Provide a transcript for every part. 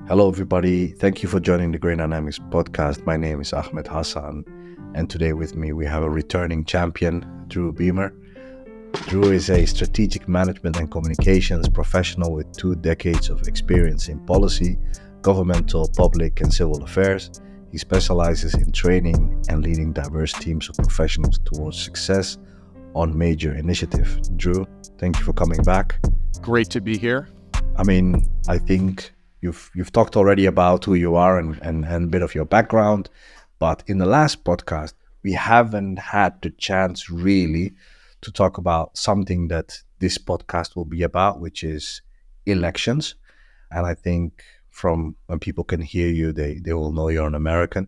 Hello, everybody. Thank you for joining the Grain Dynamics podcast. My name is Ahmed Hassan, and today with me we have a returning champion, Drew Biemer. Drew is a strategic management and communications professional with 2 decades of experience in policy, governmental, public, and civil affairs. He specializes in training and leading diverse teams of professionals towards success on major initiatives. Drew, thank you for coming back. Great to be here. I think you've talked already about who you are and a bit of your background, but in the last podcast, we haven't had the chance really to talk about something that this podcast will be about, which is elections. And I think from when people can hear you, they will know you're an American.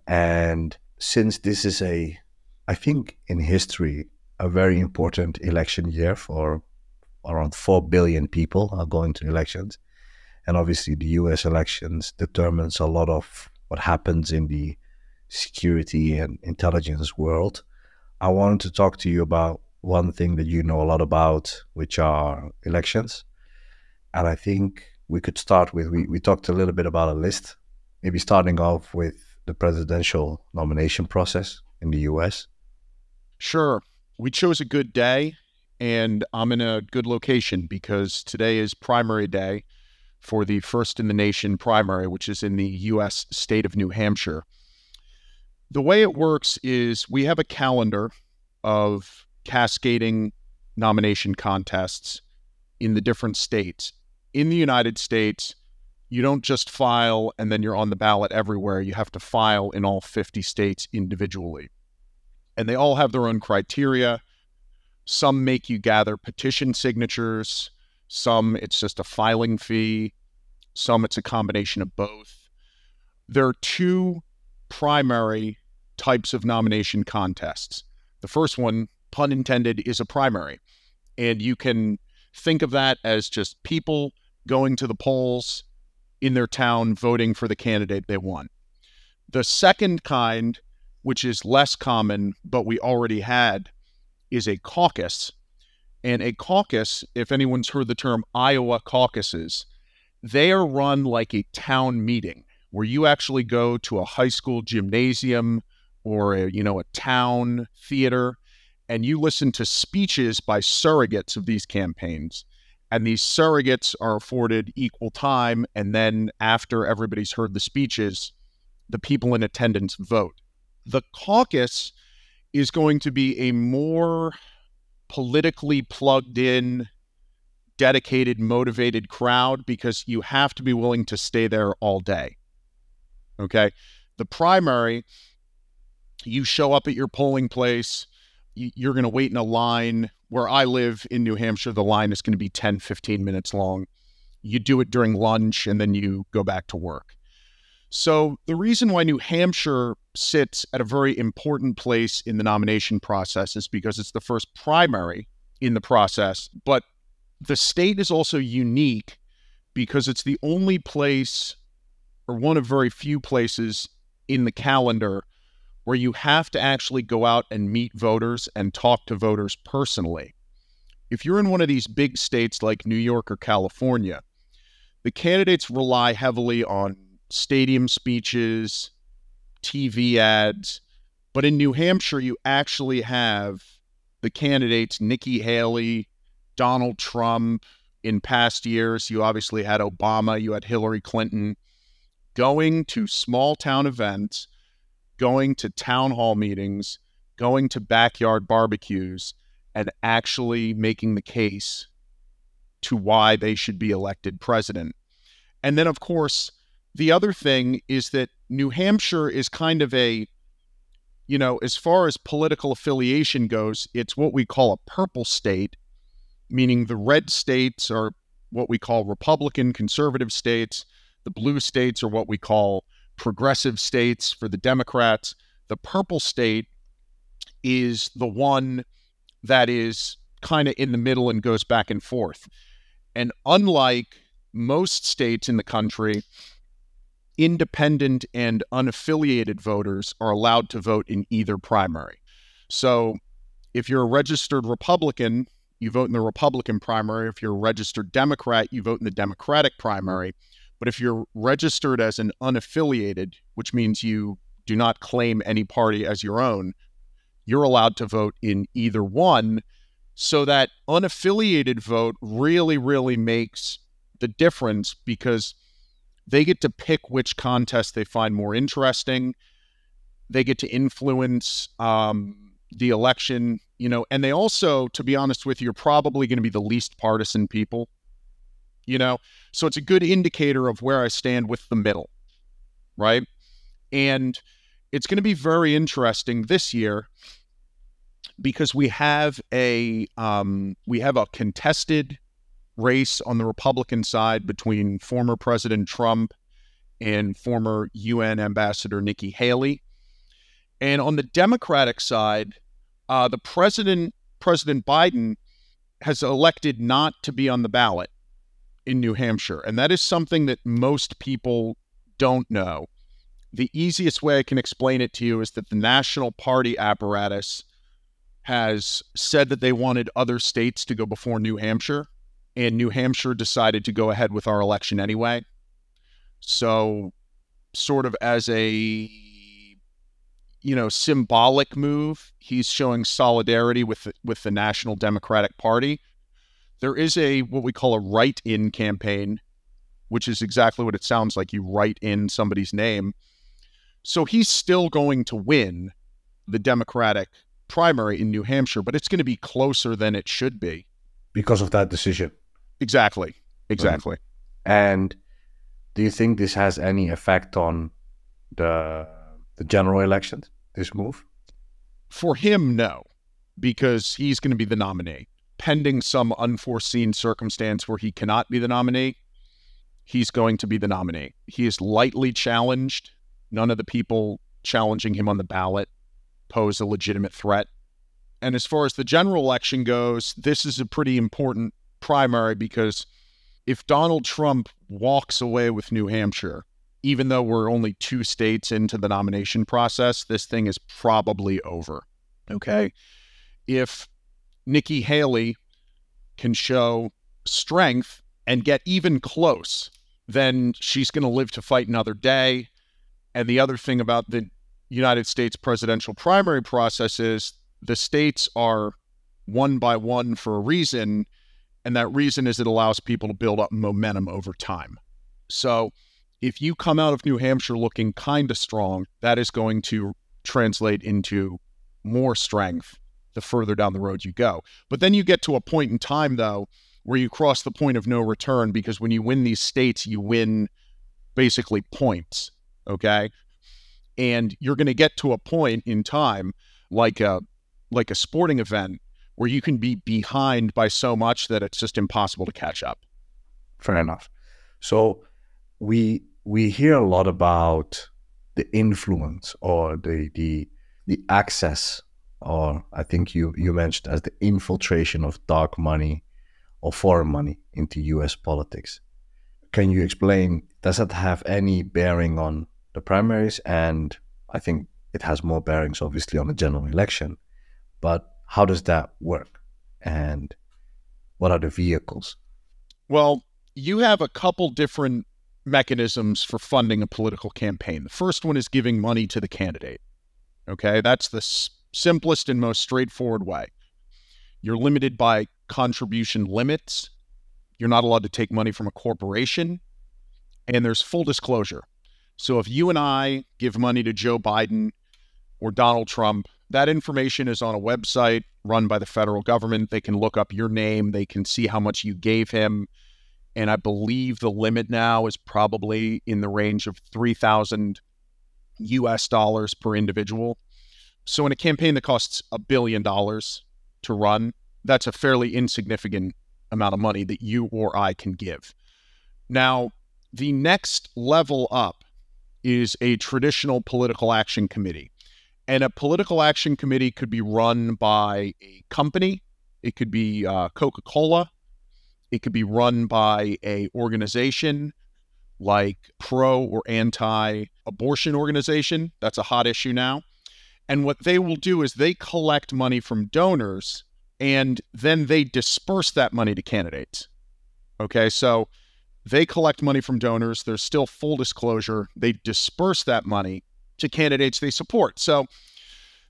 And since this is I think in history, a very important election year for around 4 billion people are going to elections. And obviously the US elections determines a lot of what happens in the security and intelligence world. I wanted to talk to you about one thing that you know a lot about, which are elections. And I think we could start with, we talked a little bit about a list, maybe starting off with the presidential nomination process in the US. Sure. We chose a good day, and I'm in a good location because today is primary day for the first in the nation primary, which is in the U.S. state of New Hampshire. The way it works is we have a calendar of cascading nomination contests in the different states. In the United States, you don't just file and then you're on the ballot everywhere. You have to file in all 50 states individually. And they all have their own criteria. Some make you gather petition signatures. Some it's just a filing fee. Some it's a combination of both. There are 2 primary types of nomination contests. The first one, pun intended, is a primary. And you can think of that as just people going to the polls in their town voting for the candidate they want. The second kind, which is less common, but we already had, is a caucus. And a caucus, if anyone's heard the term Iowa caucuses, they are run like a town meeting where you actually go to a high school gymnasium or a town theater, and you listen to speeches by surrogates of these campaigns. And these surrogates are afforded equal time, and then after everybody's heard the speeches, the people in attendance vote. The caucus is going to be a more politically plugged in, dedicated, motivated crowd because you have to be willing to stay there all day. Okay? The primary, you show up at your polling place, you're going to wait in a line. Where I live in New Hampshire, the line is going to be 10, 15 minutes long. You do it during lunch and then you go back to work. So the reason why New Hampshire sits at a very important place in the nomination process is because it's the first primary in the process, but the state is also unique because it's the only place, or one of very few places in the calendar, where you have to actually go out and meet voters and talk to voters personally. If you're in one of these big states like New York or California, the candidates rely heavily on stadium speeches, TV ads, but in New Hampshire, you actually have the candidates, Nikki Haley, Donald Trump. In past years, you obviously had Obama, you had Hillary Clinton, going to small town events, going to town hall meetings, going to backyard barbecues, and actually making the case to why they should be elected president. And then, of course, the other thing is that New Hampshire is kind of as far as political affiliation goes, it's what we call a purple state, meaning the red states are what we call Republican conservative states. The blue states are what we call progressive states for the Democrats. The purple state is the one that is kind of in the middle and goes back and forth. And unlike most states in the country, independent and unaffiliated voters are allowed to vote in either primary. So if you're a registered Republican, you vote in the Republican primary. If you're a registered Democrat, you vote in the Democratic primary. But if you're registered as an unaffiliated, which means you do not claim any party as your own, you're allowed to vote in either one. So that unaffiliated vote really, really makes the difference because they get to pick which contest they find more interesting. They get to influence the election, and they also, to be honest with you, are probably going to be the least partisan people, So it's a good indicator of where I stand with the middle, right? And it's going to be very interesting this year because we have a contested race on the Republican side between former President Trump and former UN Ambassador Nikki Haley. And on the Democratic side, the President Biden has elected not to be on the ballot in New Hampshire. And that is something that most people don't know. The easiest way I can explain it to you is that the national party apparatus has said that they wanted other states to go before New Hampshire, and New Hampshire decided to go ahead with our election anyway. So sort of as a, symbolic move, he's showing solidarity with the National Democratic Party. There is what we call a write-in campaign, which is exactly what it sounds like. You write in somebody's name. So he's still going to win the Democratic primary in New Hampshire, but it's going to be closer than it should be. Because of that decision. Exactly. And do you think this has any effect on the general elections, this move? For him, no, because he's going to be the nominee. Pending some unforeseen circumstance where he cannot be the nominee, he's going to be the nominee. He is lightly challenged. None of the people challenging him on the ballot pose a legitimate threat. And as far as the general election goes, this is a pretty important primary because if Donald Trump walks away with New Hampshire, even though we're only 2 states into the nomination process, this thing is probably over. Okay? If Nikki Haley can show strength and get even close, then she's going to live to fight another day. And the other thing about the United States presidential primary process is the states are one by one for a reason, and that reason is it allows people to build up momentum over time. So if you come out of New Hampshire looking kind of strong, that is going to translate into more strength the further down the road you go. But then you get to a point in time, though, where you cross the point of no return, because when you win these states, you win basically points, okay? And you're going to get to a point in time, like a sporting event, where you can be behind by so much that it's just impossible to catch up. Fair enough. So we hear a lot about the influence or the access, or I think you mentioned as the infiltration of dark money or foreign money into US politics. Can you explain, does that have any bearing on the primaries? And I think it has more bearings obviously on the general election, but how does that work? And what are the vehicles? Well, you have a couple different mechanisms for funding a political campaign. The first one is giving money to the candidate. Okay, that's the simplest and most straightforward way. You're limited by contribution limits. You're not allowed to take money from a corporation, and there's full disclosure. So if you and I give money to Joe Biden or Donald Trump, that information is on a website run by the federal government. They can look up your name. They can see how much you gave him. And I believe the limit now is probably in the range of $3,000 US per individual. So in a campaign that costs $1 billion to run, that's a fairly insignificant amount of money that you or I can give. Now, the next level up is a traditional political action committee. And a political action committee could be run by a company. It could be Coca-Cola. It could be run by an organization like pro or anti-abortion organization. That's a hot issue now. And what they will do is they collect money from donors and then they disperse that money to candidates. Okay, so They collect money from donors. There's still full disclosure. They disperse that money to candidates they support. So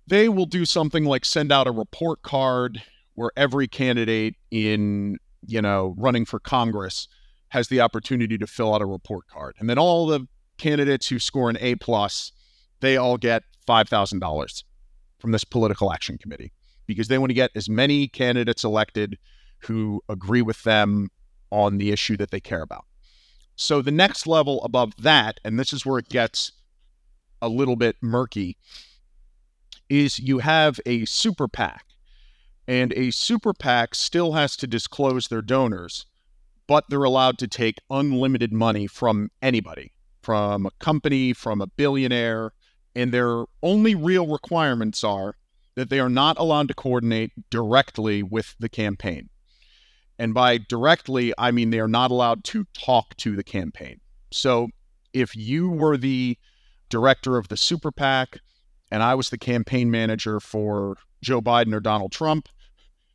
they will do something like send out a report card where every candidate in, running for Congress has the opportunity to fill out a report card. And then all the candidates who score an A+, they all get $5,000 from this political action committee because they want to get as many candidates elected who agree with them on the issue that they care about. So the next level above that, and this is where it gets a little bit murky, is you have a super PAC. And a super PAC still has to disclose their donors, but they're allowed to take unlimited money from anybody, from a company, from a billionaire, and their only real requirements are that they are not allowed to coordinate directly with the campaign. And by directly, I mean they are not allowed to talk to the campaign. So if you were the director of the super PAC and I was the campaign manager for Joe Biden or Donald Trump,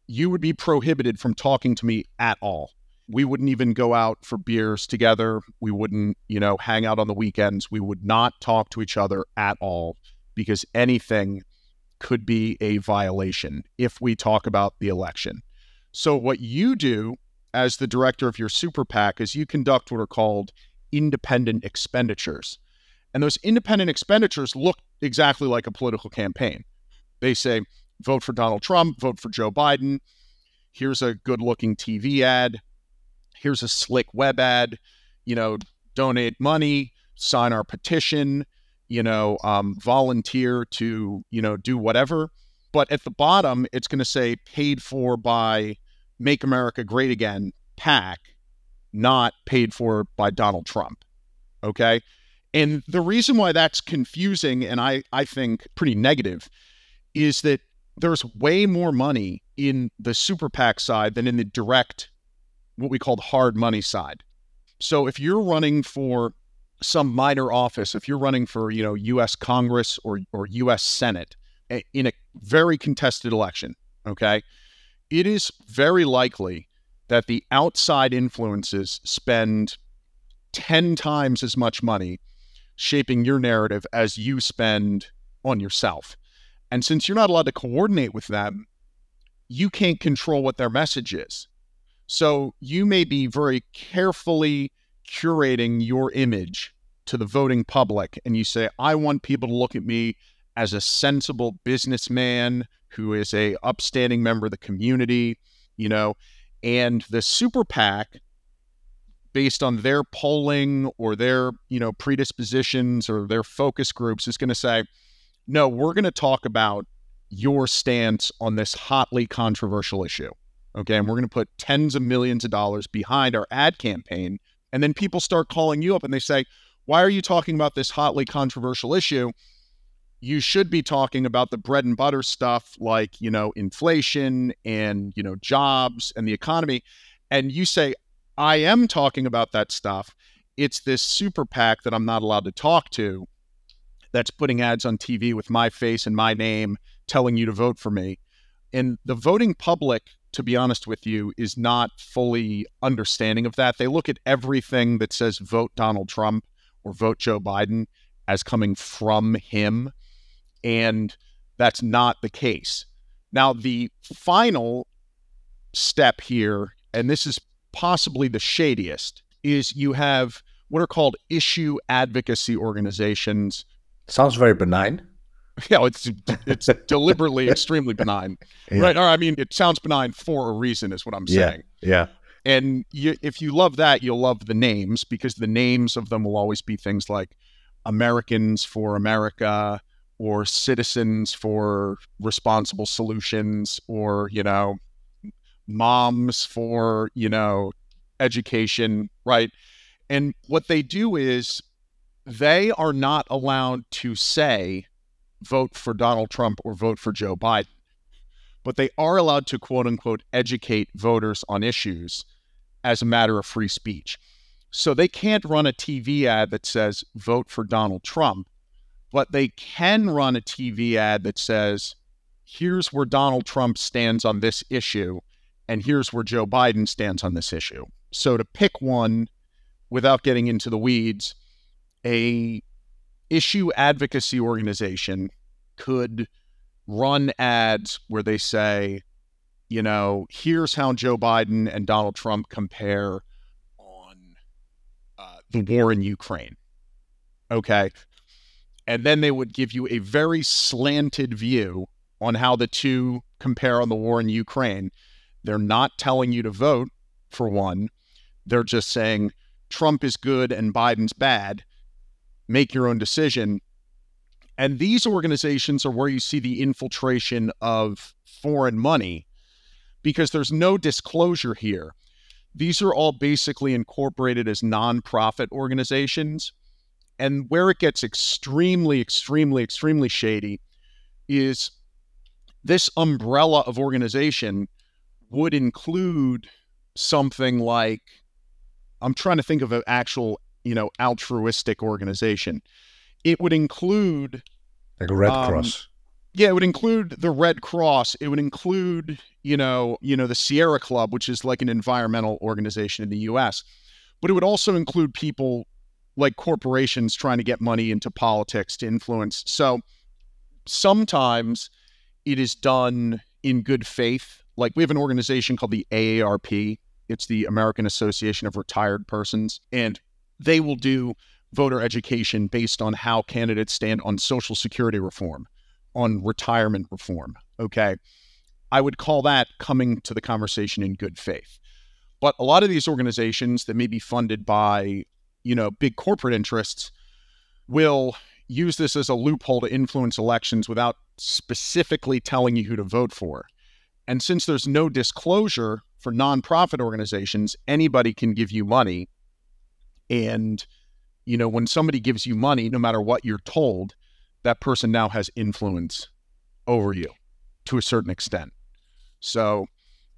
you would be prohibited from talking to me at all. We wouldn't even go out for beers together. We wouldn't, hang out on the weekends. We would not talk to each other at all because anything could be a violation if we talk about the election. So what you do as the director of your super PAC is you conduct what are called independent expenditures. And those independent expenditures look exactly like a political campaign. They say, vote for Donald Trump, vote for Joe Biden. Here's a good-looking TV ad. Here's a slick web ad. Donate money, sign our petition, volunteer to, do whatever. But at the bottom, it's going to say paid for by Make America Great Again PAC, not paid for by Donald Trump. Okay? And the reason why that's confusing and I think pretty negative is that there's way more money in the super PAC side than in the direct, what we call the hard money side. So if you're running for some minor office, if you're running for, U.S. Congress or U.S. Senate in a very contested election, okay, it is very likely that the outside influences spend 10 times as much money shaping your narrative as you spend on yourself. And since you're not allowed to coordinate with them, you can't control what their message is. So you may be very carefully curating your image to the voting public. And you say, I want people to look at me as a sensible businessman who is a upstanding member of the community, and the super PAC, based on their polling or their, predispositions or their focus groups, is going to say, no, we're going to talk about your stance on this hotly controversial issue. Okay. And we're going to put tens of millions of dollars behind our ad campaign. And then people start calling you up and they say, why are you talking about this hotly controversial issue? You should be talking about the bread and butter stuff like, inflation and, jobs and the economy. And you say, I am talking about that stuff. It's this super PAC that I'm not allowed to talk to that's putting ads on TV with my face and my name, telling you to vote for me. And the voting public, to be honest with you, is not fully understanding of that. They look at everything that says vote Donald Trump or vote Joe Biden as coming from him. And that's not the case. Now, the final step here, and this is possibly the shadiest, is you have what are called issue advocacy organizations. Sounds very benign. Yeah, it's deliberately extremely benign, right? Or I mean, it sounds benign for a reason, is what I'm saying. Yeah. And if you love that, you'll love the names, because the names of them will always be things like Americans for America, or Citizens for Responsible Solutions, or Moms for Education, right? And what they do is they are not allowed to say vote for Donald Trump or vote for Joe Biden, but they are allowed to, quote unquote, educate voters on issues as a matter of free speech. So they can't run a TV ad that says vote for Donald Trump, but they can run a TV ad that says, here's where Donald Trump stands on this issue, and here's where Joe Biden stands on this issue. So to pick one, without getting into the weeds, a issue advocacy organization could run ads where they say, here's how Joe Biden and Donald Trump compare on the war in Ukraine. Okay. And then they would give you a very slanted view on how the two compare on the war in Ukraine. They're not telling you to vote for one. They're just saying Trump is good and Biden's bad. Make your own decision. And these organizations are where you see the infiltration of foreign money, because there's no disclosure here. These are all basically incorporated as nonprofit organizations. And where it gets extremely, extremely, extremely shady is this umbrella of organization would include something like, I'm trying to think of an actual, altruistic organization. It would include like a Red Cross. Yeah, it would include the Red Cross. It would include, the Sierra Club, which is like an environmental organization in the U.S. But it would also include people like corporations trying to get money into politics to influence. So sometimes it is done in good faith. Like we have an organization called the AARP. It's the American Association of Retired Persons. And they will do voter education based on how candidates stand on Social Security reform, on retirement reform. Okay. I would call that coming to the conversation in good faith. But a lot of these organizations that may be funded by, big corporate interests will use this as a loophole to influence elections without specifically telling you who to vote for. And since there's no disclosure for nonprofit organizations, anybody can give you money. And, when somebody gives you money, no matter what you're told, that person now has influence over you to a certain extent. So,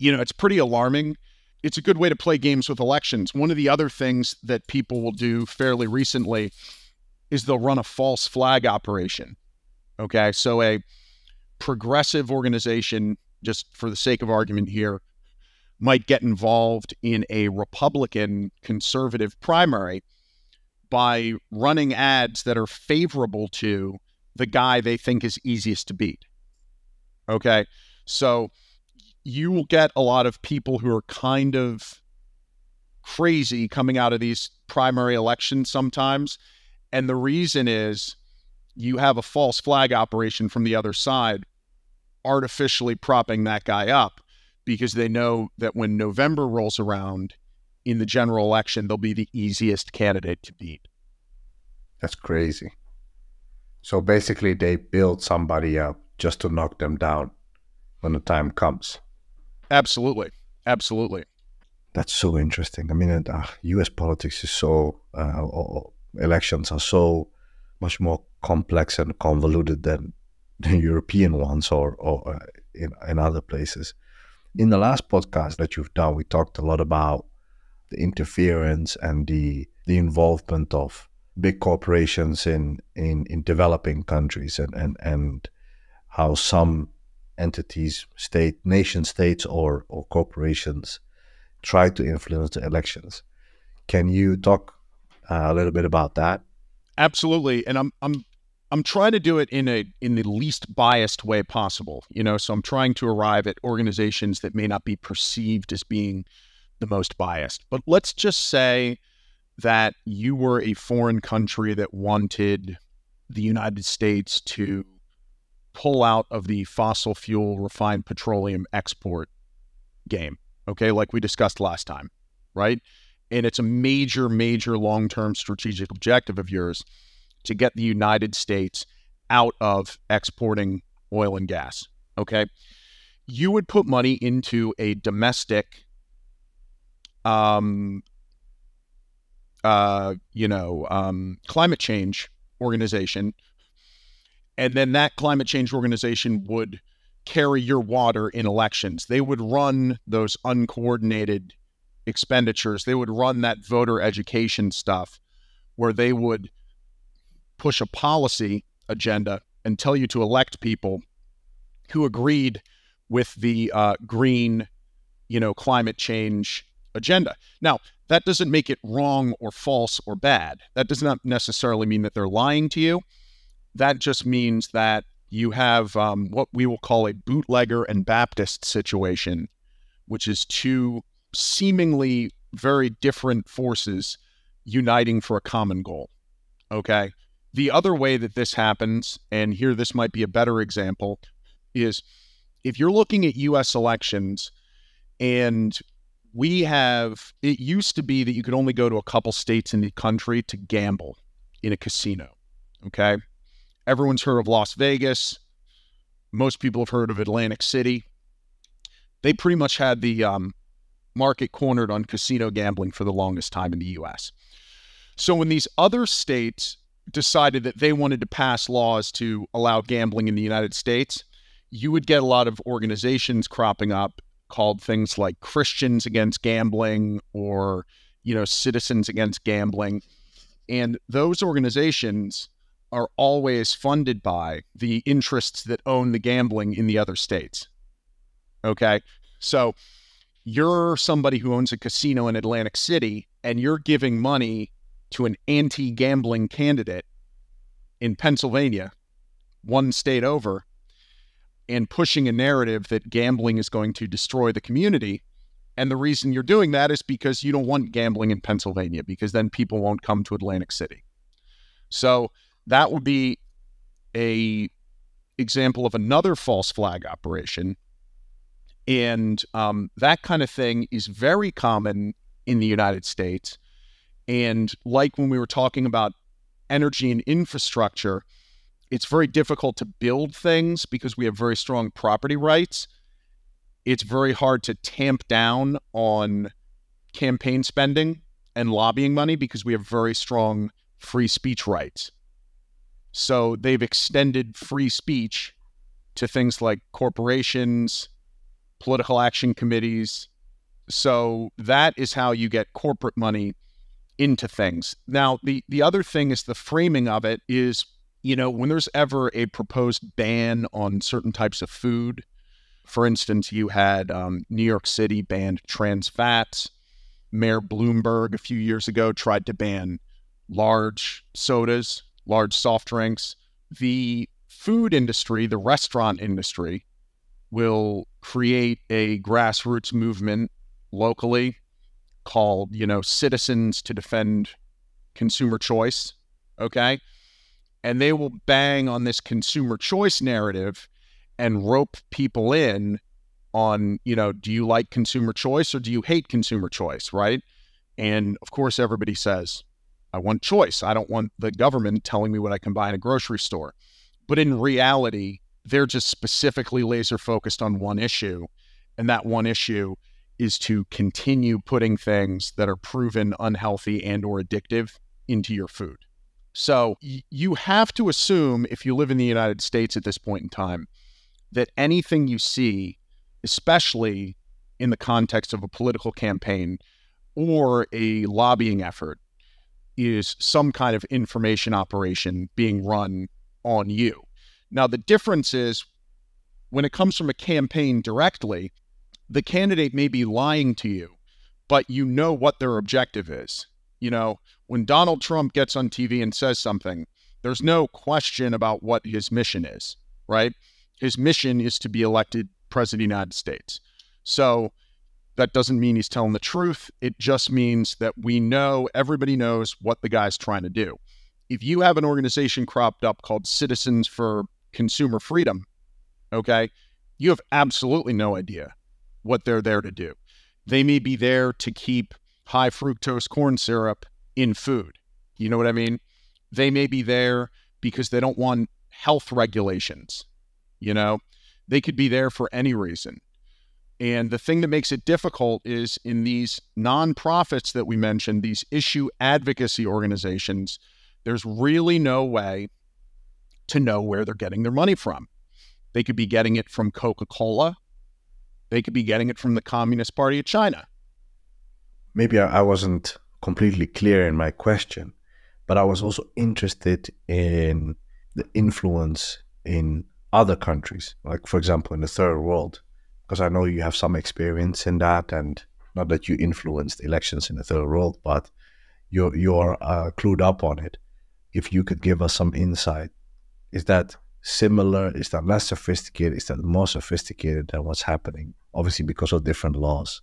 it's pretty alarming. It's a good way to play games with elections. One of the other things that people will do fairly recently is they'll run a false flag operation. Okay, so a progressive organization, just for the sake of argument here, might get involved in a Republican conservative primary by running ads that are favorable to the guy they think is easiest to beat. Okay, so you will get a lot of people who are kind of crazy coming out of these primary elections sometimes. And the reason is you have a false flag operation from the other side artificially propping that guy up, because they know that when November rolls around in the general election, they'll be the easiest candidate to beat. That's crazy. So basically they build somebody up just to knock them down when the time comes. Absolutely. Absolutely. That's so interesting. I mean, U.S. politics is so, elections are so much more complex and convoluted than the European ones or in other places. In the last podcast that you've done, we talked a lot about the interference and the involvement of big corporations in developing countries and how some entities, nation states or corporations try to influence the elections. Can you talk a little bit about that? Absolutely. And I'm trying to do it in the least biased way possible, so I'm trying to arrive at organizations that may not be perceived as being the most biased. But let's just say that you were a foreign country that wanted the United States to pull out of the fossil fuel refined petroleum export game, okay, like we discussed last time, right? And it's a major, major long-term strategic objective of yours to get the United States out of exporting oil and gas, okay? You would put money into a domestic, climate change organization, and then that climate change organization would carry your water in elections. They would run those uncoordinated expenditures. They would run that voter education stuff where they would push a policy agenda and tell you to elect people who agreed with the green, climate change agenda. Now, that doesn't make it wrong or false or bad. That does not necessarily mean that they're lying to you. That just means that you have what we will call a bootlegger and Baptist situation, which is two seemingly very different forces uniting for a common goal. Okay? The other way that this happens, and here this might be a better example, is if you're looking at U.S. elections, and it used to be that you could only go to a couple states in the country to gamble in a casino. Okay? Everyone's heard of Las Vegas. Most people have heard of Atlantic City. They pretty much had the market cornered on casino gambling for the longest time in the U.S. So when these other states decided that they wanted to pass laws to allow gambling in the United States, you would get a lot of organizations cropping up called things like Christians Against Gambling or, Citizens Against Gambling. And those organizations are always funded by the interests that own the gambling in the other states. Okay? So you're somebody who owns a casino in Atlantic City and you're giving money to an anti-gambling candidate in Pennsylvania, one state over, and pushing a narrative that gambling is going to destroy the community. And the reason you're doing that is because you don't want gambling in Pennsylvania, because then people won't come to Atlantic City. So that would be a example of another false flag operation. And that kind of thing is very common in the United States. And like when we were talking about energy and infrastructure, it's very difficult to build things because we have very strong property rights. It's very hard to tamp down on campaign spending and lobbying money because we have very strong free speech rights. So they've extended free speech to things like corporations, political action committees. So that is how you get corporate money into things. Now, the other thing is the framing of it is, when there's ever a proposed ban on certain types of food, for instance, you had New York City banned trans fats. Mayor Bloomberg a few years ago tried to ban large sodas, large soft drinks. The food industry, the restaurant industry, will create a grassroots movement locally called, Citizens to Defend Consumer Choice, okay? And they will bang on this consumer choice narrative and rope people in on, do you like consumer choice or do you hate consumer choice, right? And of course, everybody says, I want choice. I don't want the government telling me what I can buy in a grocery store. But in reality, they're just specifically laser focused on one issue. And that one issue is to continue putting things that are proven unhealthy and or addictive into your food. So you have to assume, if you live in the United States at this point in time, that anything you see, especially in the context of a political campaign or a lobbying effort, is some kind of information operation being run on you. Now, the difference is when it comes from a campaign directly, the candidate may be lying to you, but you know what their objective is. When Donald Trump gets on TV and says something, there's no question about what his mission is, right? His mission is to be elected president of the United States. So that doesn't mean he's telling the truth. It just means that everybody knows what the guy's trying to do. If you have an organization cropped up called Citizens for Consumer Freedom, okay, you have absolutely no idea what they're there to do. They may be there to keep high fructose corn syrup in food. You know what I mean? They may be there because they don't want health regulations. They could be there for any reason. And the thing that makes it difficult is in these nonprofits that we mentioned, these issue advocacy organizations, there's really no way to know where they're getting their money from. They could be getting it from Coca-Cola. They could be getting it from the Communist Party of China. Maybe I wasn't completely clear in my question, but I was also interested in the influence in other countries, like, for example, in the third world, because I know you have some experience in that, and not that you influenced elections in the third world, but you're clued up on it. If you could give us some insight, is that similar? Is that less sophisticated? Is that more sophisticated than what's happening? Obviously, because of different laws.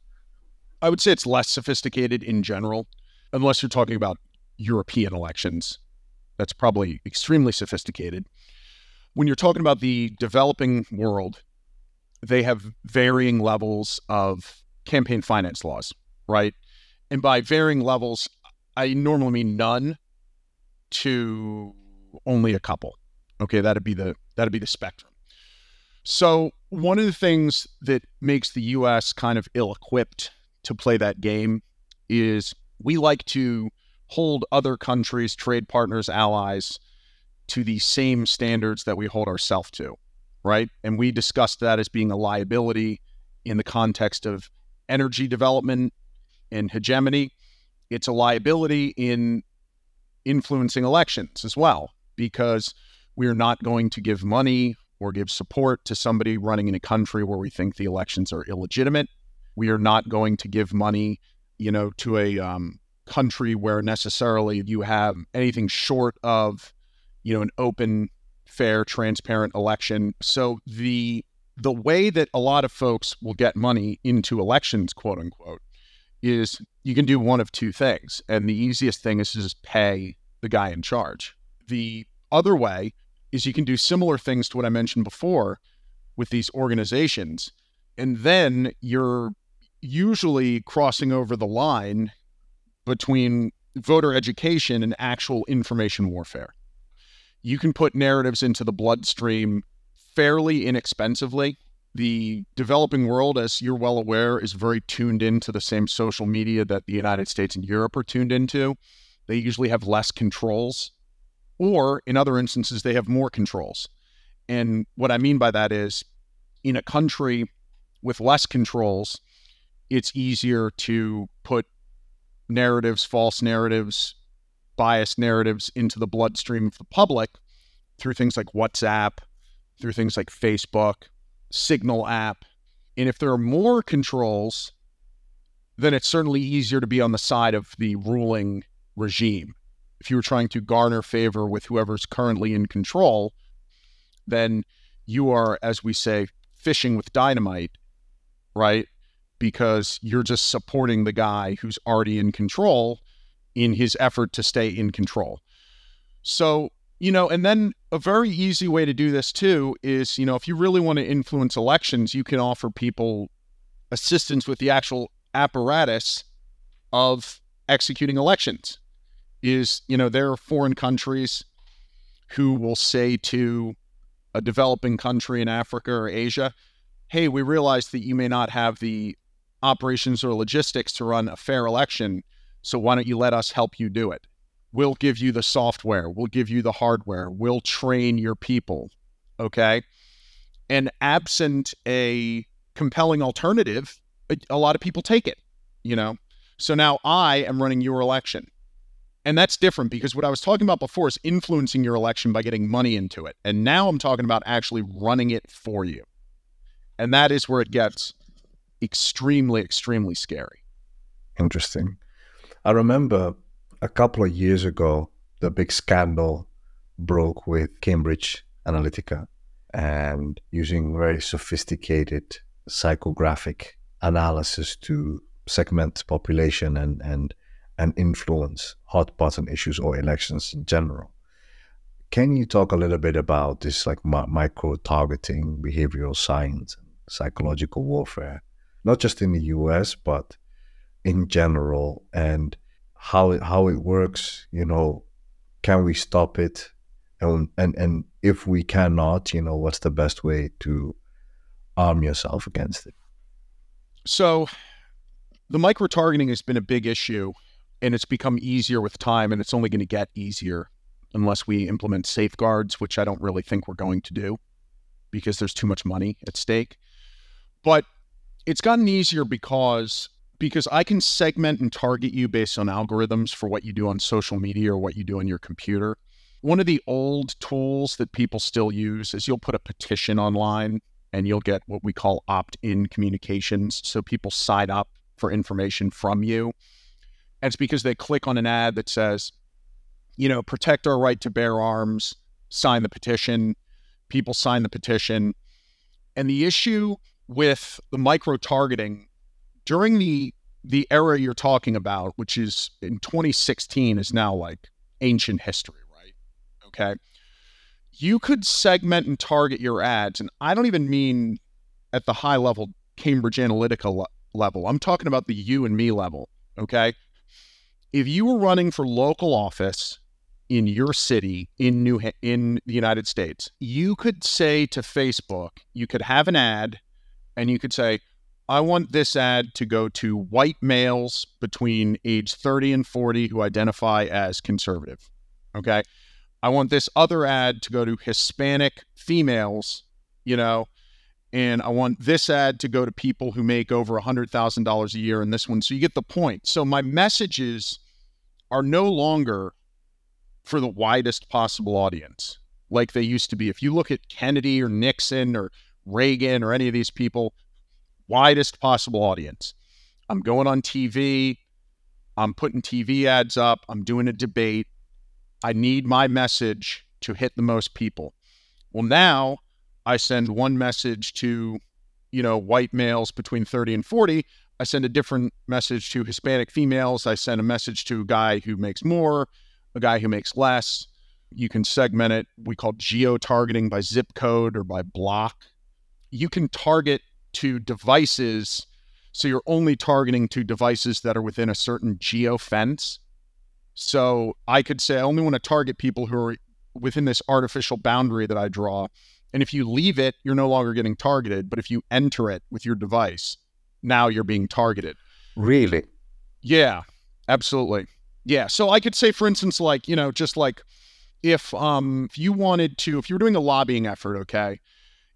I would say it's less sophisticated in general, unless you're talking about European elections. That's probably extremely sophisticated. When you're talking about the developing world, they have varying levels of campaign finance laws, right? And by varying levels, I normally mean none to only a couple. Okay, that'd be the spectrum. So one of the things that makes the U.S. kind of ill-equipped to play that game is we like to hold other countries, trade partners, allies to the same standards that we hold ourselves to, right? And we discussed that as being a liability in the context of energy development and hegemony. It's a liability in influencing elections as well, because we are not going to give money or give support to somebody running in a country where we think the elections are illegitimate. We are not going to give money, to a country where necessarily you have anything short of, an open, fair, transparent election. So the way that a lot of folks will get money into elections, quote unquote, is you can do one of two things. And the easiest thing is to just pay the guy in charge. The other way is you can do similar things to what I mentioned before with these organizations. And then you're usually crossing over the line between voter education and actual information warfare. You can put narratives into the bloodstream fairly inexpensively. The developing world, as you're well aware, is very tuned into the same social media that the United States and Europe are tuned into. They usually have less controls, or in other instances, they have more controls. And what I mean by that is, in a country with less controls, it's easier to put narratives, false narratives, biased narratives into the bloodstream of the public through things like WhatsApp, through things like Facebook, Signal app. And if there are more controls, then it's certainly easier to be on the side of the ruling regime. If you were trying to garner favor with whoever's currently in control, then you are, as we say, fishing with dynamite, right? Because you're just supporting the guy who's already in control in his effort to stay in control. So, and then a very easy way to do this too is, if you really want to influence elections, you can offer people assistance with the actual apparatus of executing elections. There are foreign countries who will say to a developing country in Africa or Asia, hey, we realize that you may not have the operations or logistics to run a fair election, so why don't you let us help you do it? We'll give you the software. We'll give you the hardware. We'll train your people, okay? And absent a compelling alternative, a lot of people take it, So now I am running your election. And that's different because what I was talking about before is influencing your election by getting money into it. And now I'm talking about actually running it for you. And that is where it gets extremely, extremely scary. Interesting. I remember a couple of years ago, the big scandal broke with Cambridge Analytica and using very sophisticated psychographic analysis to segment population and influence hot button issues or elections in general. Can you talk a little bit about this micro-targeting, behavioral science, psychological warfare, not just in the US, but in general, and how it works? Can we stop it? And if we cannot, what's the best way to arm yourself against it? So the micro-targeting has been a big issue, and it's become easier with time, and it's only going to get easier unless we implement safeguards, which I don't really think we're going to do because there's too much money at stake. But it's gotten easier because I can segment and target you based on algorithms for what you do on social media or what you do on your computer. One of the old tools that people still use is you'll put a petition online and you'll get what we call opt-in communications. So people sign up for information from you. And it's because they click on an ad that says, protect our right to bear arms, sign the petition. People sign the petition. And the issue with the micro-targeting during the era you're talking about, which is in 2016, is now like ancient history, right? Okay. You could segment and target your ads, and I don't even mean at the high level Cambridge Analytica level. I'm talking about the you and me level, okay? If you were running for local office in your city in the United States, you could say to Facebook, you could have an ad, and you could say, I want this ad to go to white males between age 30 and 40 who identify as conservative, okay? I want this other ad to go to Hispanic females, and I want this ad to go to people who make over $100,000 a year in this one. So you get the point. So my messages are no longer for the widest possible audience like they used to be. If you look at Kennedy or Nixon or Reagan or any of these people, widest possible audience. I'm going on TV. I'm putting TV ads up. I'm doing a debate. I need my message to hit the most people. Well, now I send one message to, white males between 30 and 40. I send a different message to Hispanic females. I send a message to a guy who makes more, a guy who makes less. You can segment it. We call geo-targeting by zip code or by block. You can target to devices. So you're only targeting to devices that are within a certain geo fence. So I could say I only want to target people who are within this artificial boundary that I draw. And if you leave it, you're no longer getting targeted. But if you enter it with your device, now you're being targeted. Really? Yeah, absolutely. Yeah. So I could say, for instance, like, just like if you wanted to, if you were doing a lobbying effort, okay,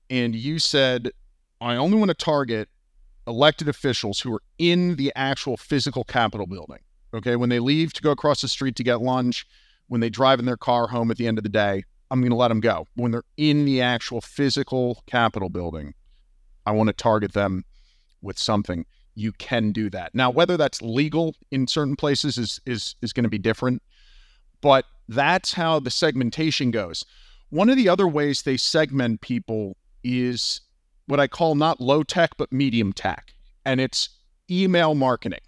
and you said, I only want to target elected officials who are in the actual physical Capitol building. Okay, when they leave to go across the street to get lunch, when they drive in their car home at the end of the day, I'm going to let them go. When they're in the actual physical Capitol building, I want to target them with something. You can do that. Now, whether that's legal in certain places is going to be different, but that's how the segmentation goes. One of the other ways they segment people is what I call not low tech, but medium tech, and it's email marketing.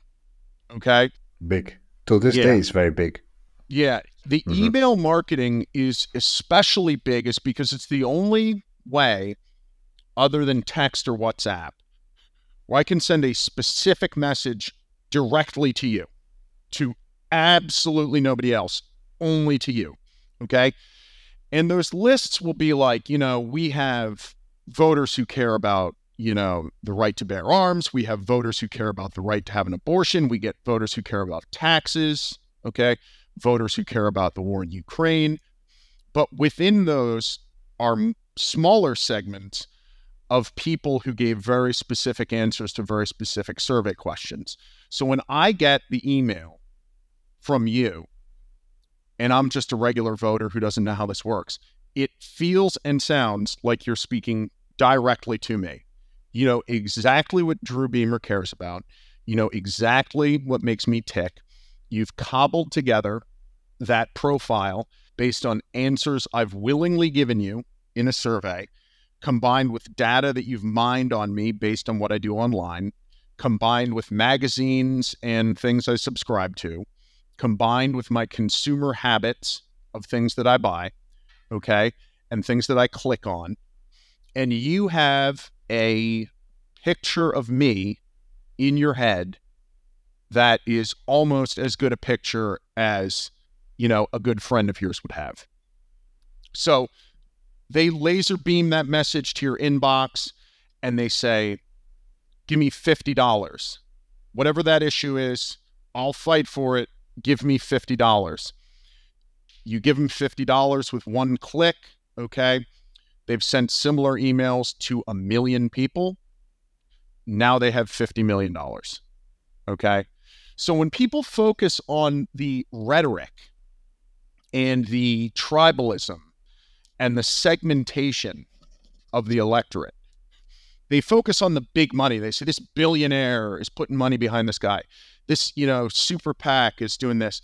Okay. Big. To this day, it's very big. Yeah. The email marketing is especially big is because it's the only way other than text or WhatsApp where I can send a specific message directly to you, to absolutely nobody else, only to you. Okay. And those lists will be like, we have voters who care about, the right to bear arms. We have voters who care about the right to have an abortion. We get voters who care about taxes, okay? Voters who care about the war in Ukraine. But within those are smaller segments of people who gave very specific answers to very specific survey questions. So when I get the email from you, and I'm just a regular voter who doesn't know how this works, it feels and sounds like you're speaking directly to me. You know exactly what Drew Biemer cares about. You know exactly what makes me tick. You've cobbled together that profile based on answers I've willingly given you in a survey, combined with data that you've mined on me based on what I do online, combined with magazines and things I subscribe to, combined with my consumer habits of things that I buy, okay, and things that I click on. And you have a picture of me in your head that is almost as good a picture as, a good friend of yours would have. So they laser beam that message to your inbox and they say, give me $50. Whatever that issue is, I'll fight for it. Give me $50. You give them $50 with one click, okay? They've sent similar emails to 1 million people. Now they have $50 million, okay? So when people focus on the rhetoric and the tribalism and the segmentation of the electorate, They focus on the big money. They say this billionaire is putting money behind this guy. This, super PAC is doing this.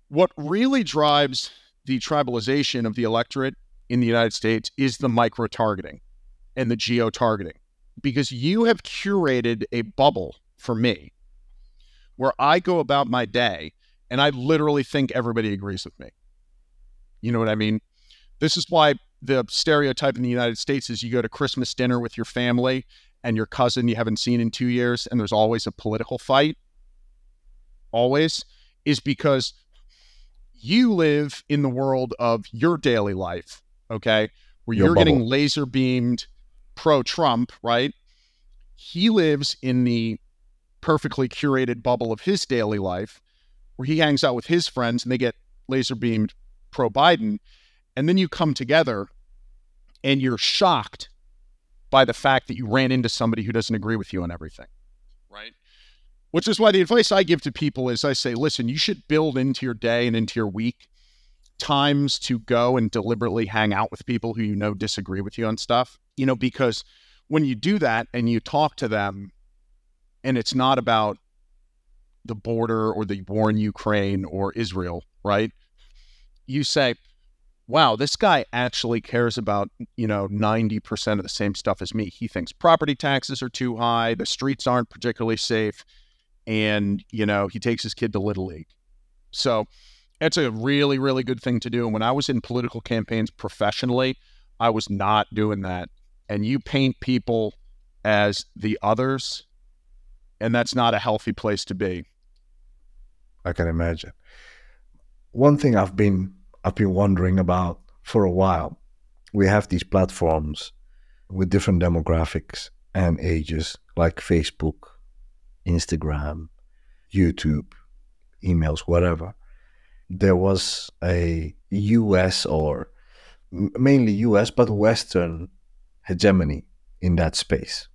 What really drives the tribalization of the electorate in the United States is the micro-targeting and the geo-targeting, because you have curated a bubble for me where I go about my day and I literally think everybody agrees with me. You know what I mean? This is why the stereotype in the United States is you go to Christmas dinner with your family and your cousin you haven't seen in 2 years, and there's always a political fight. Always. Is because you live in the world of your daily life, okay? Where you're getting laser beamed pro-Trump, right? He lives in the perfectly curated bubble of his daily life where he hangs out with his friends and they get laser beamed pro-Biden. And then you come together and you're shocked by the fact that you ran into somebody who doesn't agree with you on everything, right? Which is why the advice I give to people is I say, listen, you should build into your day and into your week times to go and deliberately hang out with people who disagree with you on stuff, because when you do that and you talk to them and it's not about the border or the war in Ukraine or Israel, right? You say, wow, this guy actually cares about, 90% of the same stuff as me. He thinks property taxes are too high. The streets aren't particularly safe. And, he takes his kid to Little League. So it's a really, really good thing to do. And when I was in political campaigns professionally, I was not doing that. And you paint people as the others, and that's not a healthy place to be. I can imagine. One thing I've been wondering about for a while, we have these platforms with different demographics and ages, like Facebook, Instagram, YouTube, emails, whatever. There was a US, or mainly US, but Western hegemony in that space.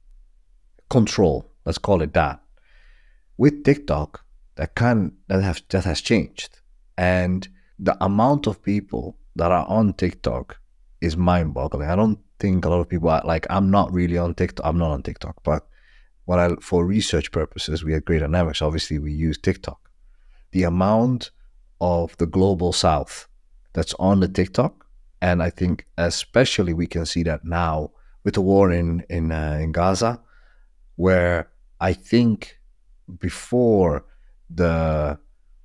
Control, let's call it that. With TikTok, that has changed. And the amount of people that are on TikTok is mind-boggling. I don't think a lot of people are like, I'm not really on TikTok. I'm not on TikTok, but for research purposes, we at Great Dynamics, obviously we use TikTok. The amount of the global South that's on the TikTok, and I think especially we can see that now with the war in Gaza, where I think before the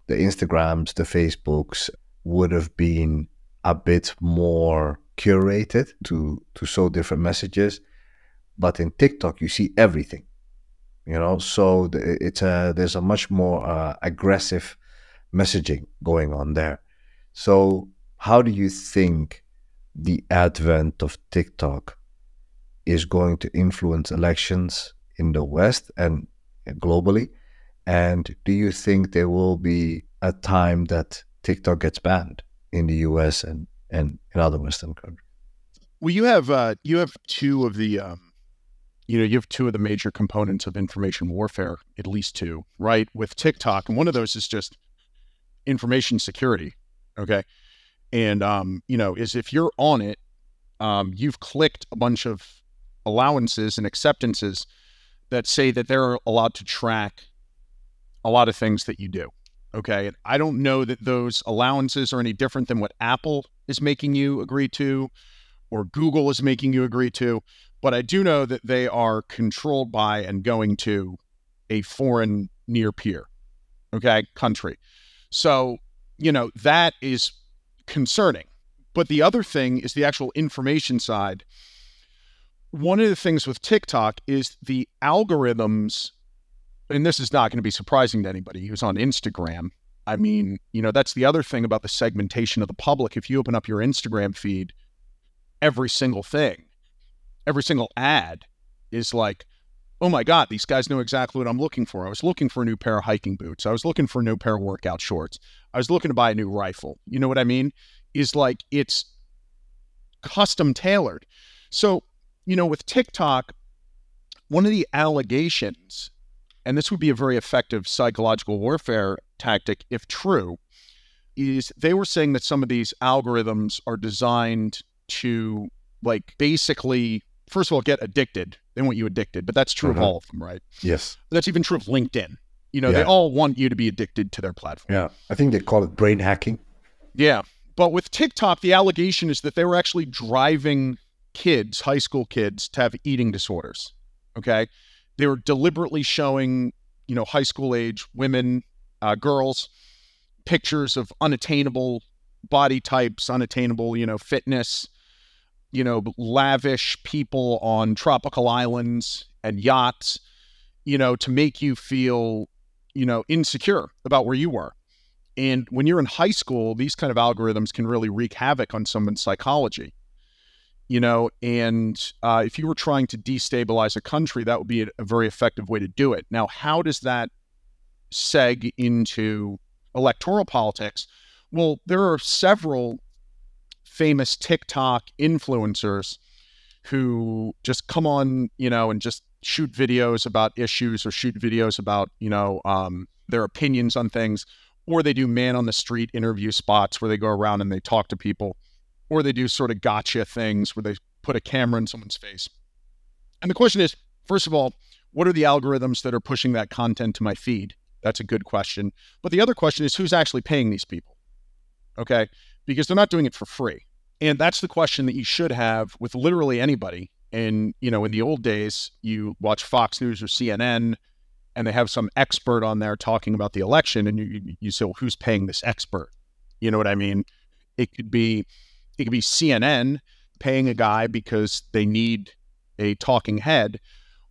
Instagrams, the Facebooks would have been a bit more curated to show different messages, but in TikTok you see everything, so there's a much more aggressive messaging going on there. So how do you think the advent of TikTok is going to influence elections in the West and globally? And do you think there will be a time that TikTok gets banned in the US and in other Western countries? Well, you have two of the you have two of the major components of information warfare, at least two, right? With TikTok, and one of those is just information security, okay? And is if you're on it, you've clicked a bunch of allowances and acceptances that say that they're allowed to track a lot of things that you do, okay? And I don't know that those allowances are any different than what Apple is making you agree to or Google is making you agree to, but I do know that they are controlled by and going to a foreign near peer, okay, country. So, that is concerning. But the other thing is the actual information side. One of the things with TikTok is the algorithms, and this is not going to be surprising to anybody who's on Instagram. I mean, that's the other thing about the segmentation of the public. If you open up your Instagram feed, every single thing, every single ad is like, oh my God, these guys know exactly what I'm looking for. I was looking for a new pair of hiking boots. I was looking for a new pair of workout shorts. I was looking to buy a new rifle. You know what I mean? Is like, it's custom tailored. So, with TikTok, one of the allegations, and this would be a very effective psychological warfare tactic if true, is they were saying that some of these algorithms are designed to basically, first of all, get addicted They want you addicted, but that's true of all of them, right? Yes. But that's even true of LinkedIn. They all want you to be addicted to their platform. Yeah. I think they call it brain hacking. Yeah. But with TikTok, the allegation is that they were actually driving kids, high school kids, to have eating disorders. Okay. They were deliberately showing, high school age women, girls, pictures of unattainable body types, unattainable, fitness, lavish people on tropical islands and yachts, to make you feel, insecure about where you were. And when you're in high school, these kind of algorithms can really wreak havoc on someone's psychology, and if you were trying to destabilize a country, that would be a very effective way to do it. Now, how does that seg into electoral politics? Well, there are several famous TikTok influencers who just come on, and just shoot videos about issues or shoot videos about, their opinions on things, or they do man on the street interview spots where they go around and they talk to people, or they do sort of gotcha things where they put a camera in someone's face. And the question is, first of all, what are the algorithms that are pushing that content to my feed? That's a good question. But the other question is, who's actually paying these people? Okay, because they're not doing it for free. And that's the question that you should have with literally anybody. And, in the old days, you watch Fox News or CNN, and they have some expert on there talking about the election, and you say, well, who's paying this expert? You know what I mean? It could be CNN paying a guy because they need a talking head,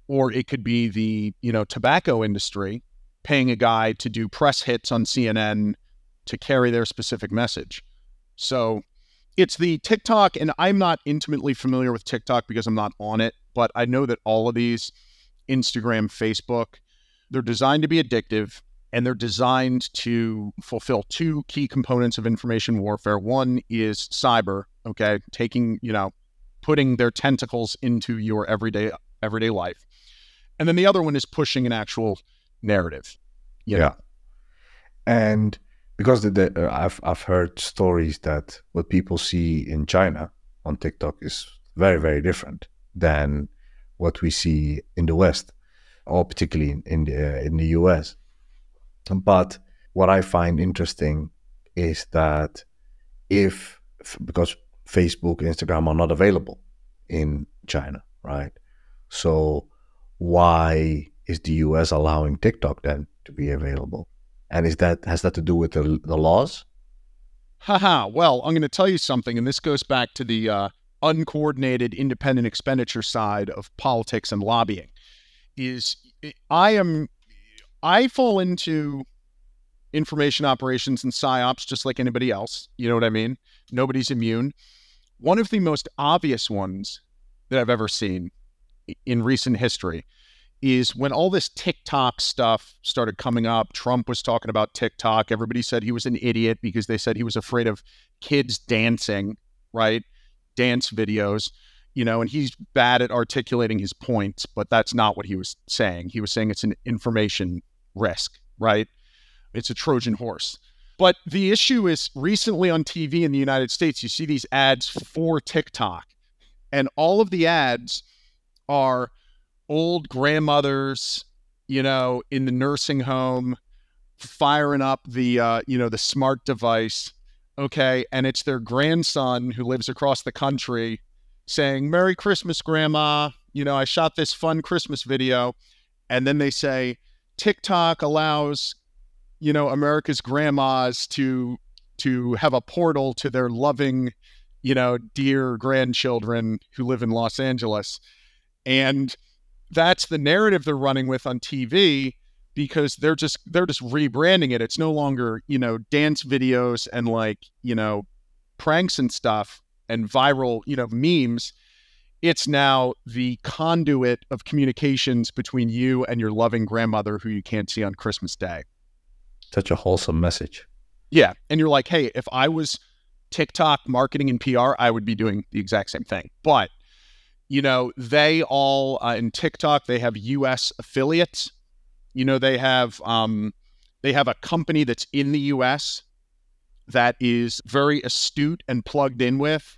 or it could be the, tobacco industry paying a guy to do press hits on CNN to carry their specific message. So it's the TikTok, and I'm not intimately familiar with TikTok because I'm not on it, but I know that all of these, Instagram, Facebook, they're designed to be addictive, and they're designed to fulfill two key components of information warfare. One is cyber, okay, putting their tentacles into your everyday life. And then the other one is pushing an actual narrative. Yeah. And because I've heard stories that what people see in China on TikTok is very, very different than what we see in the West, or particularly in the US. But what I find interesting is that because Facebook, Instagram are not available in China, right? So why is the US allowing TikTok then to be available? And has that to do with the laws? Well, I'm going to tell you something, and this goes back to the uncoordinated independent expenditure side of politics and lobbying. I fall into information operations and psyops just like anybody else. You know what I mean? Nobody's immune. One of the most obvious ones that I've ever seen in recent history is when all this TikTok stuff started coming up. Trump was talking about TikTok. Everybody said he was an idiot because they said he was afraid of kids dancing, right? Dance videos, and he's bad at articulating his points, but that's not what he was saying. He was saying it's an information risk, right? It's a Trojan horse. But the issue is recently on TV in the United States, you see these ads for TikTok, and all of the ads are old grandmothers, in the nursing home, firing up the, the smart device. Okay. And it's their grandson who lives across the country saying, "Merry Christmas, Grandma. I shot this fun Christmas video." And then they say, TikTok allows, America's grandmas to have a portal to their loving, dear grandchildren who live in Los Angeles. And that's the narrative they're running with on TV, because they're just rebranding it. It's no longer, dance videos and pranks and stuff and viral, memes. It's now the conduit of communications between you and your loving grandmother who you can't see on Christmas Day. Such a wholesome message. Yeah. And you're like, hey, if I was TikTok marketing and PR, I would be doing the exact same thing. But they all in TikTok, they have US affiliates. They have a company that's in the US that is very astute and plugged in with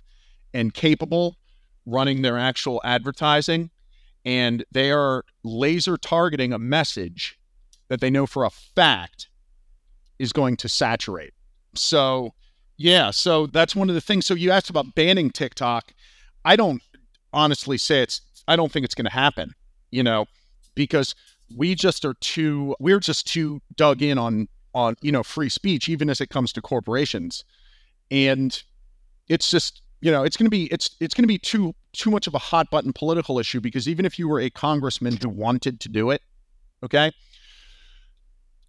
and capable running their actual advertising. and they are laser targeting a message that they know for a fact is going to saturate. So, yeah, so that's one of the things. So you asked about banning TikTok. I don't honestly say I don't think it's going to happen, because we're just too dug in on, free speech, even as it comes to corporations. And it's just, it's going to be too much of a hot button political issue, because even if you were a congressman who wanted to do it, okay,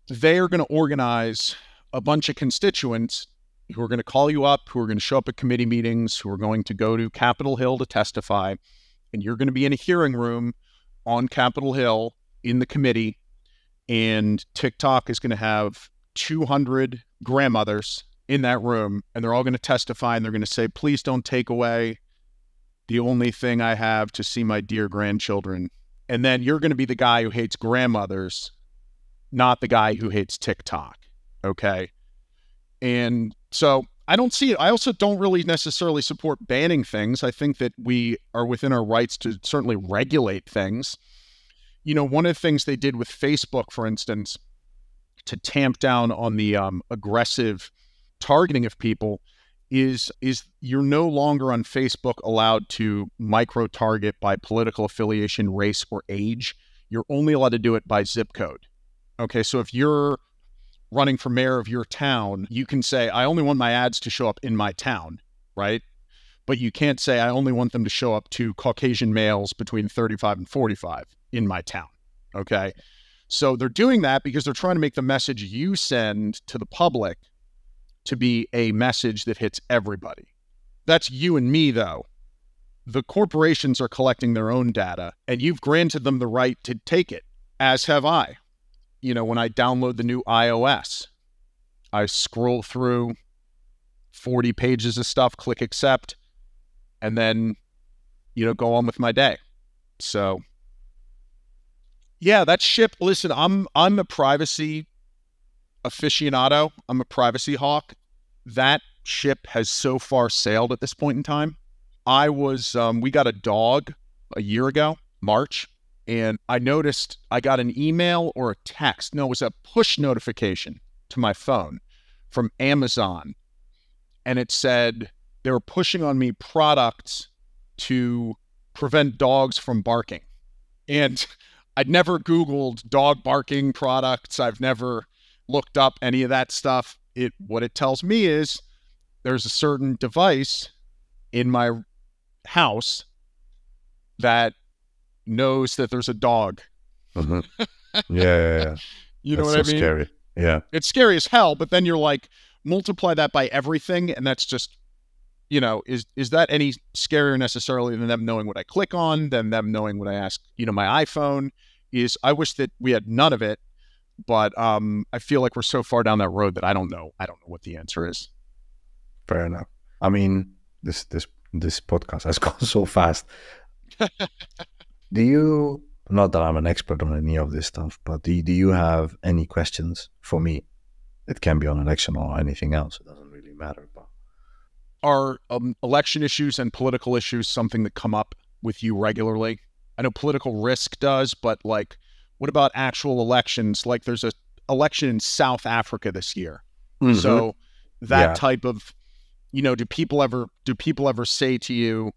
they are going to organize a bunch of constituents who are going to call you up, who are going to show up at committee meetings, who are going to go to Capitol Hill to testify, and you're going to be in a hearing room on Capitol Hill in the committee, and TikTok is going to have 200 grandmothers in that room, and they're all going to testify, and they're going to say, please don't take away the only thing I have to see my dear grandchildren. And then you're going to be the guy who hates grandmothers, not the guy who hates TikTok, okay? And so I don't see it. I also don't really necessarily support banning things. I think that we are within our rights to certainly regulate things. One of the things they did with Facebook, for instance, to tamp down on the aggressive targeting of people is you're no longer on Facebook allowed to micro-target by political affiliation, race, or age. You're only allowed to do it by zip code. Okay, so if you're running for mayor of your town, you can say, I only want my ads to show up in my town, right? But you can't say, I only want them to show up to Caucasian males between 35 and 45 in my town, okay? So they're doing that because they're trying to make the message you send to the public to be a message that hits everybody. That's you and me, though. The corporations are collecting their own data, and you've granted them the right to take it, as have I. When I download the new iOS, I scroll through 40 pages of stuff, click accept, and then, go on with my day. So, yeah, that ship, listen, I'm a privacy aficionado. I'm a privacy hawk. That ship has so far sailed at this point in time. We got a dog a year ago, March. And I noticed I got an email or a text. No, it was a push notification to my phone from Amazon. And it said they were pushing on me products to prevent dogs from barking. And I'd never Googled dog barking products. I've never looked up any of that stuff. What it tells me is there's a certain device in my house that knows that there's a dog. Mm-hmm. Yeah. You know what I mean? Scary. Yeah. It's scary as hell, but then you're like, multiply that by everything, and that's just, is that any scarier necessarily than them knowing what I click on, than them knowing what I ask, my iPhone I wish that we had none of it, but I feel like we're so far down that road that I don't know what the answer is. Fair enough. I mean, this podcast has gone so fast. Do you, not that I'm an expert on any of this stuff, but do you have any questions for me? It can be on election or anything else. It doesn't really matter. But are election issues and political issues something that come up with you regularly? I know political risk does, but like, what about actual elections? Like there's a election in South Africa this year. Mm-hmm. So that type of, do people ever say to you,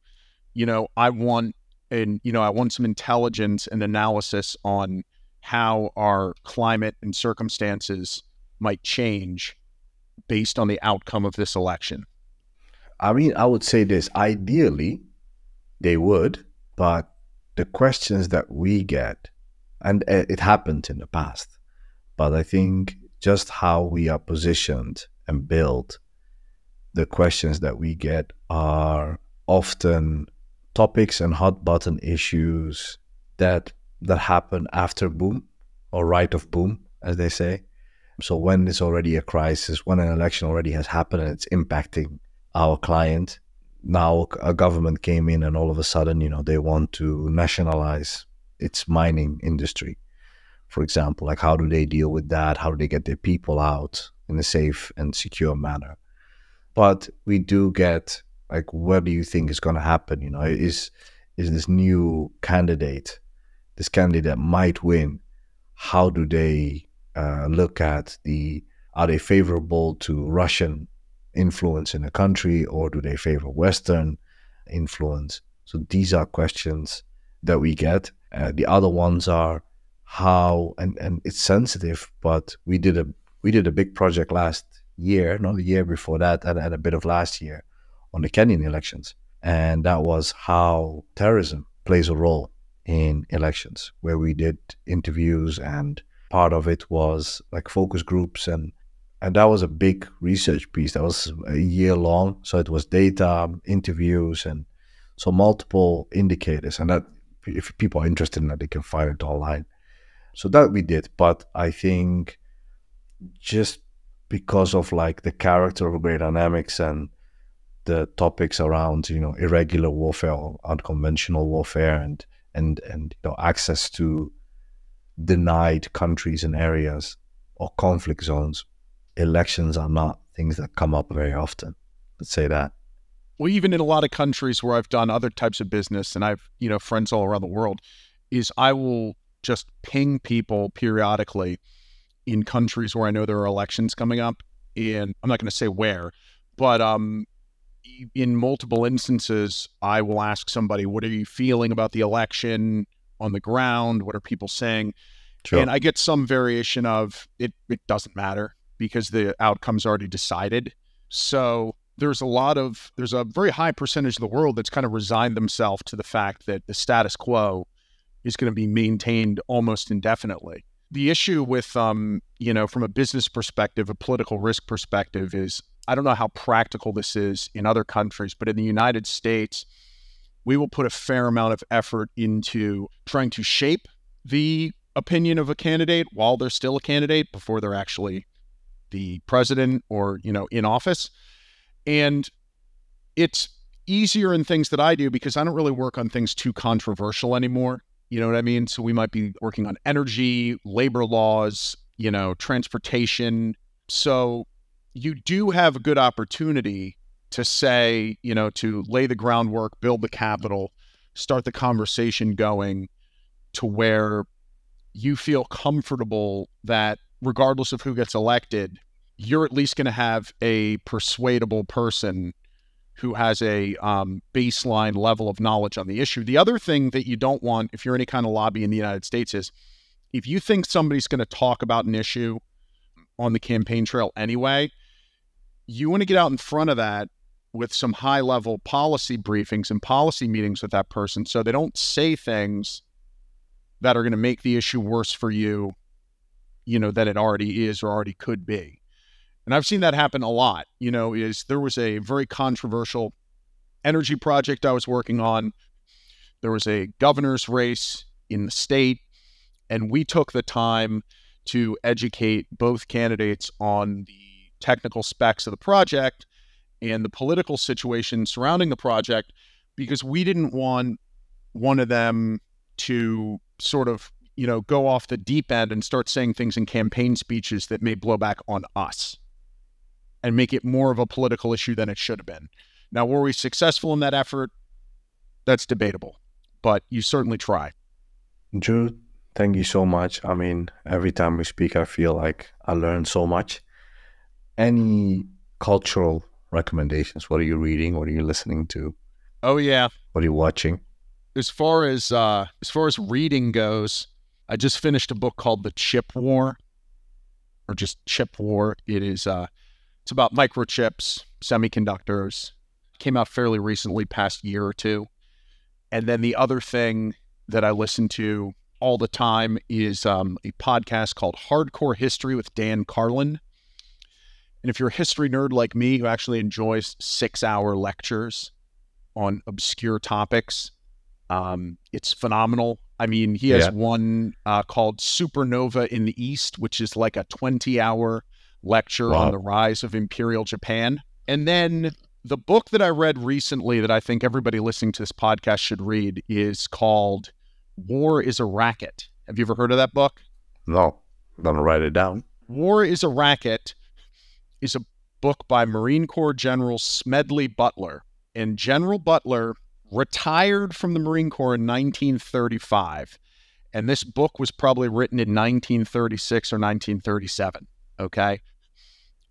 I want some intelligence and analysis on how our climate and circumstances might change based on the outcome of this election? I mean, I would say this. Ideally, they would, but the questions that we get, and it happened in the past, but I think just how we are positioned and built, the questions that we get are often topics and hot button issues that happen after boom or right of boom, as they say. So when it's already a crisis, when an election already has happened and it's impacting our client, now a government came in and all of a sudden, they want to nationalize its mining industry, for example. Like, how do they deal with that? How do they get their people out in a safe and secure manner? But we do get, like, what do you think is going to happen? Is this new candidate this candidate that might win, how do they look at are they favorable to Russian influence in the country, or do they favor Western influence? So these are questions that we get. The other ones are how, and it's sensitive, but we did a big project last year, not the year before that, and a bit of last year on the Kenyan elections. And that was how terrorism plays a role in elections, where we did interviews, and part of it was like focus groups, and that was a big research piece. That was a year long. So it was data, interviews, and so multiple indicators. And that, if people are interested in that, they can find it online. So that we did. But I think just because of like the character of Great Dynamics and the topics around, irregular warfare or unconventional warfare, and access to denied countries and areas or conflict zones, elections are not things that come up very often. Let's say that. Well, even in a lot of countries where I've done other types of business, and I've, friends all around the world, is I will just ping people periodically in countries where I know there are elections coming up. And I'm not going to say where, but in multiple instances, I will ask somebody, what are you feeling about the election on the ground? What are people saying? Sure. And I get some variation of it doesn't matter because the outcome's already decided. So there's a very high percentage of the world that's kind of resigned themselves to the fact that the status quo is going to be maintained almost indefinitely. The issue with, from a business perspective, a political risk perspective, is I don't know how practical this is in other countries, but in the United States, we will put a fair amount of effort into trying to shape the opinion of a candidate while they're still a candidate before they're actually the president or, in office. And it's easier in things that I do because I don't really work on things too controversial anymore. You know what I mean? So we might be working on energy, labor laws, transportation. So you do have a good opportunity to say, to lay the groundwork, build the capital, start the conversation going to where you feel comfortable that regardless of who gets elected, you're at least going to have a persuadable person who has a baseline level of knowledge on the issue. The other thing that you don't want, if you're any kind of lobby in the United States, is if you think somebody's going to talk about an issue on the campaign trail anyway, you want to get out in front of that with some high-level policy briefings and policy meetings with that person so they don't say things that are going to make the issue worse for you, than it already is or already could be. And I've seen that happen a lot, there was a very controversial energy project I was working on. There was a governor's race in the state, and we took the time to educate both candidates on the technical specs of the project and the political situation surrounding the project, because we didn't want one of them to sort of, go off the deep end and start saying things in campaign speeches that may blow back on us and make it more of a political issue than it should have been. Now, were we successful in that effort? That's debatable, but you certainly try. Drew, thank you so much. I mean, every time we speak, I feel like I learn so much. Any cultural recommendations? What are you reading? What are you listening to? Oh, yeah. What are you watching? As far as reading goes, I just finished a book called The Chip War, or just Chip War. It is it's about microchips, semiconductors. Came out fairly recently, past year or two. And then the other thing that I listen to all the time is a podcast called Hardcore History with Dan Carlin. And if you're a history nerd like me who actually enjoys 6-hour lectures on obscure topics, it's phenomenal. I mean, he has one called Supernova in the East, which is like a 20-hour lecture on the rise of Imperial Japan. And then the book that I read recently that I think everybody listening to this podcast should read is called War is a Racket. Have you ever heard of that book? No, I'm going to write it down. War is a Racket is a book by Marine Corps General Smedley Butler. And General Butler retired from the Marine Corps in 1935. And this book was probably written in 1936 or 1937, okay?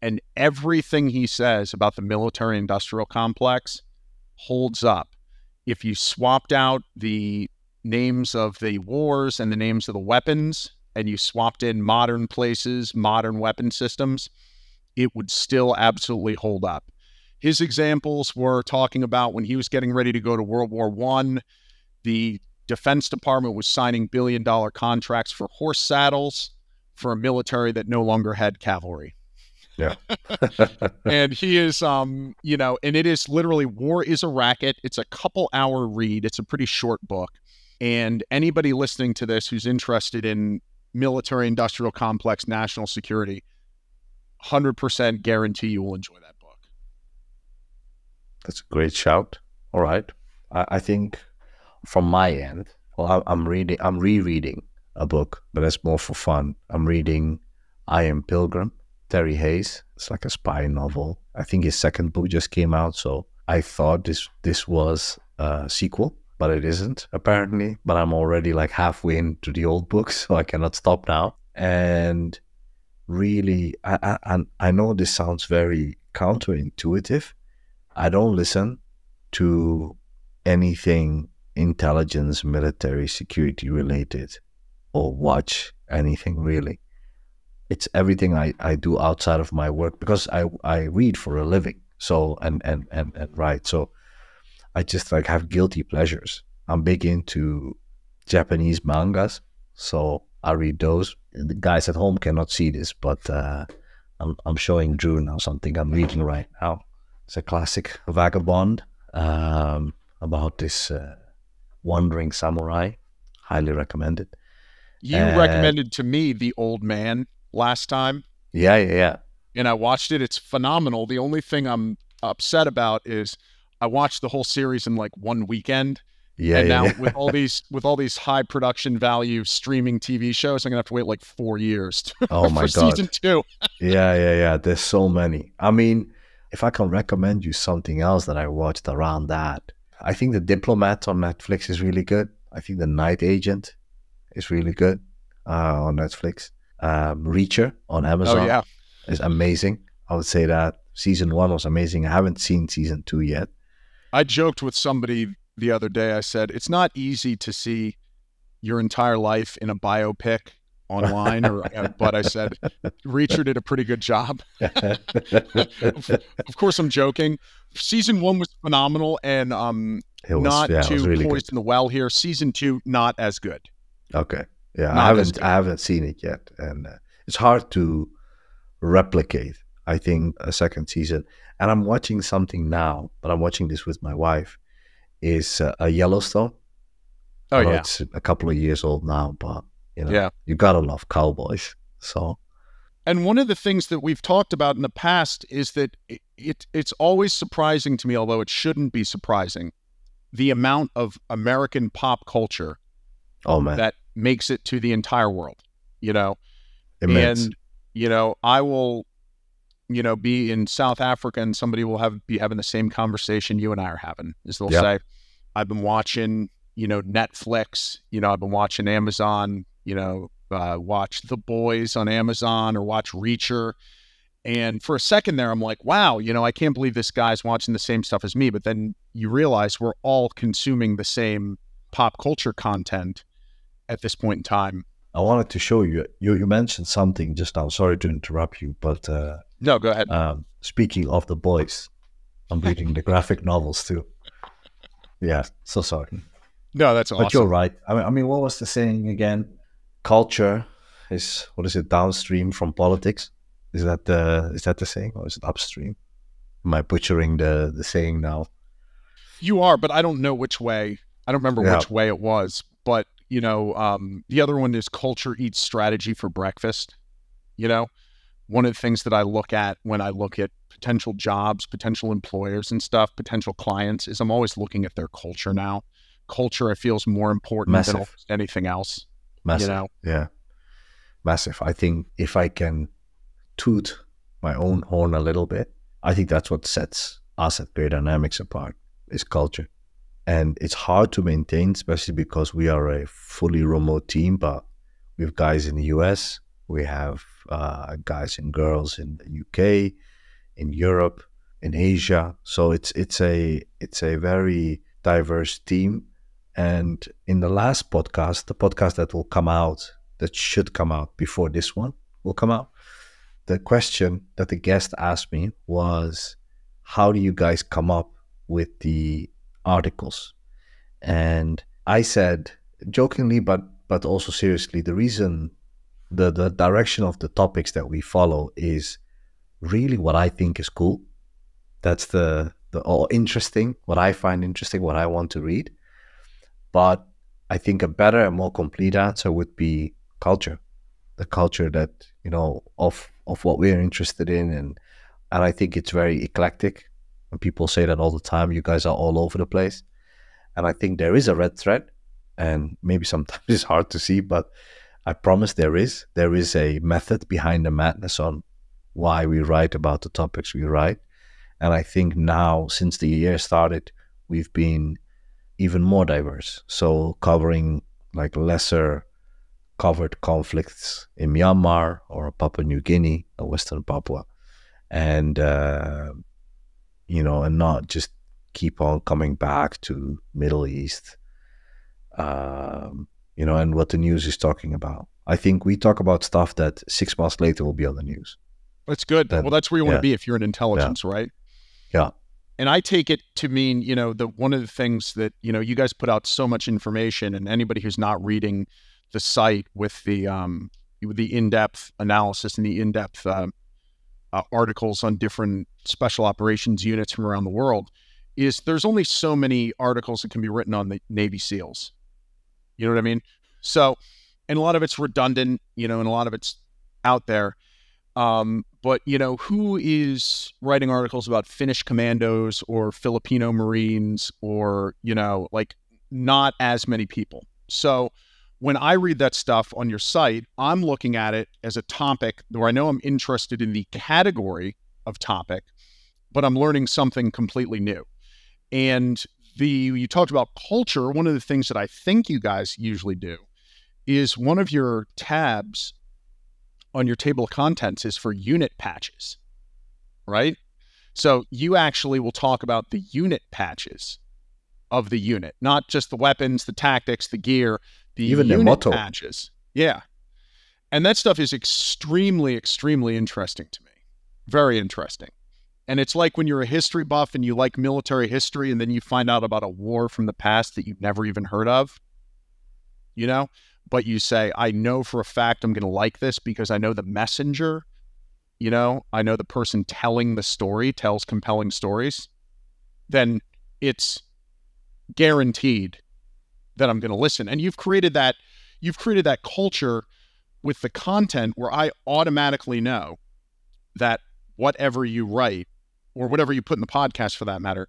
And everything he says about the military-industrial complex holds up. If you swapped out the names of the wars and the names of the weapons, and you swapped in modern places, modern weapon systems, it would still absolutely hold up. His examples were talking about when he was getting ready to go to World War I, the Defense Department was signing billion-dollar contracts for horse saddles for a military that no longer had cavalry. Yeah. And he is, and it is literally War is a Racket. It's a couple-hour read. It's a pretty short book. And anybody listening to this who's interested in military-industrial complex, national security, 100% guarantee you will enjoy that book. That's a great shout. All right. I think from my end, well, I'm rereading a book, but that's more for fun. I'm reading I Am Pilgrim, Terry Hayes. It's like a spy novel. I think his second book just came out, so I thought this was a sequel, but it isn't apparently. But I'm already like halfway into the old book, so I cannot stop now. And really, I know this sounds very counterintuitive. I don't listen to anything intelligence, military, security related, or watch anything really. It's everything I do outside of my work, because I read for a living. So and write. So I just like have guilty pleasures. I'm big into Japanese mangas, so I read those. The guys at home cannot see this, but I'm showing Drew now something I'm reading right now. It's a classic vagabond about this wandering samurai. Highly recommended. You recommended to me The Old Man last time. Yeah. And I watched it. It's phenomenal. The only thing I'm upset about is I watched the whole series in like one weekend. And now with all these high production value streaming TV shows, I'm gonna have to wait like 4 years oh my for God. season 2. Yeah. There's so many. I mean, if I can recommend you something else that I watched around that, I think The Diplomat on Netflix is really good. I think The Night Agent is really good on Netflix. Reacher on Amazon is amazing. I would say that season 1 was amazing. I haven't seen season 2 yet. I joked with somebody the other day. I said, it's not easy to see your entire life in a biopic online, but I said, Reacher did a pretty good job. Of course, I'm joking. Season 1 was phenomenal, and not to really poison the well here. Season 2, not as good. Okay. Yeah, I haven't seen it yet, and it's hard to replicate, I think, a second season. And I'm watching something now, but I'm watching this with my wife, is a Yellowstone. Oh, yeah. It's a couple of years old now, but you gotta love cowboys. So, and one of the things that we've talked about in the past is that it's always surprising to me, although it shouldn't be surprising, the amount of American pop culture that makes it to the entire world, Immense. And, I will, be in South Africa and somebody will be having the same conversation you and I are having, is they'll say, I've been watching, Netflix, I've been watching Amazon, watch The Boys on Amazon or watch Reacher. And for a second there, I'm like, wow, I can't believe this guy's watching the same stuff as me. But then you realize we're all consuming the same pop culture content at this point in time. I wanted to show you. You mentioned something just now. Sorry to interrupt you, but no, go ahead. Speaking of The Boys, I'm reading the graphic novels too. Yeah, so sorry. No, that's awesome. But you're right. I mean, what was the saying again? Culture is, what is it, downstream from politics? Is that the saying, or is it upstream? Am I butchering the saying now? You are, but I don't know which way. I don't remember which way it was. But the other one is culture eats strategy for breakfast. One of the things that I look at when I look at potential jobs, potential employers and stuff, potential clients, is I'm always looking at their culture now. Culture, I feel, is more important than almost anything else. Massive. Yeah. Massive. I think if I can toot my own horn a little bit, I think that's what sets us at Great Dynamics apart, is culture. And it's hard to maintain, especially because we are a fully remote team, but we have guys in the US, we have guys and girls in the UK, in Europe, in Asia. So it's a very diverse team. And in the last podcast, the podcast that will come out, that should come out before this one will come out, the question that the guest asked me was, how do you guys come up with the articles? And I said, jokingly, but also seriously, the reason, the direction of the topics that we follow is really what I think is cool. That's the or interesting, what I find interesting, what I want to read. But I think a better and more complete answer would be culture, the culture that, you know, of what we're interested in. And I think it's very eclectic. And people say that all the time, you guys are all over the place. And I think there is a red thread, and maybe sometimes it's hard to see, but I promise there is a method behind the madness on why we write about the topics we write. And I think now, since the year started, we've been even more diverse. So covering like lesser covered conflicts in Myanmar or Papua New Guinea or Western Papua. And, you know, and not just keep on coming back to Middle East, you know, and what the news is talking about. I think we talk about stuff that 6 months later will be on the news. That's good. Well, that's where you want to be if you're in intelligence, right? Yeah. And I take it to mean, you know, one of the things that, you know, you guys put out so much information, and anybody who's not reading the site with the in-depth analysis and the in-depth articles on different special operations units from around the world, is there's only so many articles that can be written on the Navy SEALs. You know what I mean? So, and a lot of it's redundant, you know, and a lot of it's out there. But, you know, who is writing articles about Finnish commandos or Filipino Marines or, you know, like not as many people. So when I read that stuff on your site, I'm looking at it as a topic where I know I'm interested in the category of topic, but I'm learning something completely new. And you talked about culture. One of the things that I think you guys usually do is one of your tabs on your table of contents is for unit patches, right? So you actually will talk about the unit patches of the unit, not just the weapons, the tactics, the gear, even unit motto patches. Yeah. And that stuff is extremely, extremely interesting to me. Very interesting. And it's like when you're a history buff and you like military history, and then you find out about a war from the past that you've never even heard of, you know, but you say, I know for a fact I'm going to like this because I know the messenger, you know, I know the person telling the story tells compelling stories, then it's guaranteed that I'm going to listen. And you've created that culture with the content where I automatically know that whatever you write or whatever you put in the podcast for that matter,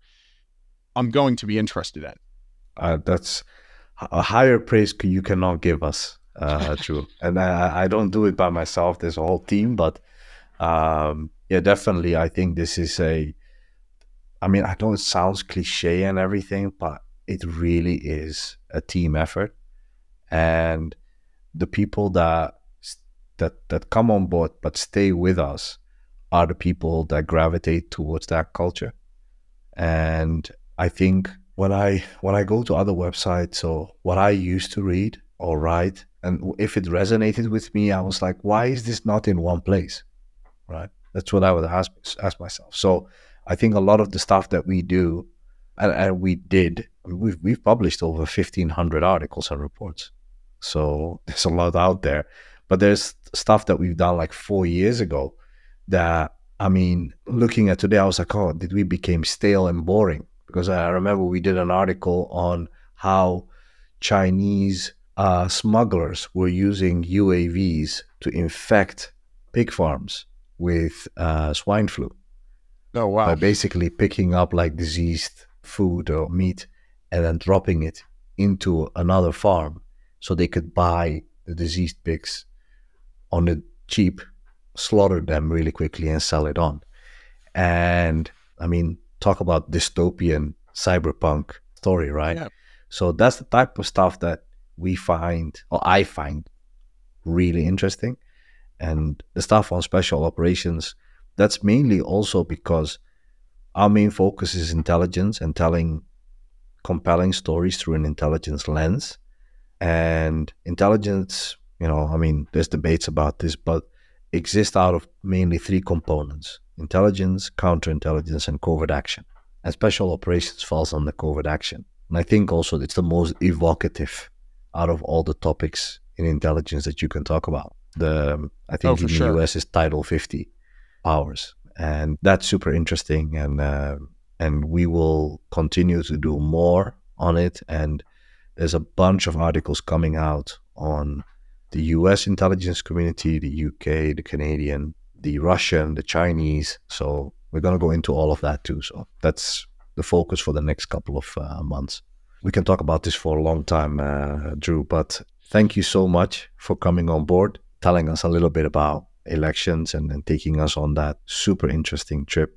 I'm going to be interested in. That's a higher praise you cannot give us, Drew. And I don't do it by myself. There's a whole team, but yeah, definitely. I think this is I mean, I know it sounds cliche and everything, but it really is a team effort. And the people that come on board but stay with us are the people that gravitate towards that culture. And I think when I go to other websites or what I used to read or write, and if it resonated with me, I was like, why is this not in one place? Right? That's what I would ask myself. So I think a lot of the stuff that we do, and we did, we've published over 1,500 articles and reports. So there's a lot out there. But there's stuff that we've done like 4 years ago that, I mean, looking at today, I was like, oh, did we become stale and boring? Because I remember we did an article on how Chinese smugglers were using UAVs to infect pig farms with swine flu. Oh, wow. By basically picking up like diseased food or meat and then dropping it into another farm so they could buy the diseased pigs on the cheap, slaughter them really quickly and sell it on. And I mean, talk about dystopian cyberpunk story, right? Yeah. So that's the type of stuff that we find, or I find, really interesting. And the stuff on special operations, that's mainly also because our main focus is intelligence and telling compelling stories through an intelligence lens. And intelligence, there's debates about this, but exists out of mainly three components: intelligence, counterintelligence, and covert action. And special operations falls on the covert action. And I think also it's the most evocative out of all the topics in intelligence that you can talk about. I think in the US is Title 50 powers, and that's super interesting. And we will continue to do more on it. And there's a bunch of articles coming out on the US intelligence community, the UK, the Canadian, the Russian, the Chinese. So we're going to go into all of that too. So that's the focus for the next couple of months. We can talk about this for a long time, Drew, but thank you so much for coming on board, telling us a little bit about elections and taking us on that super interesting trip.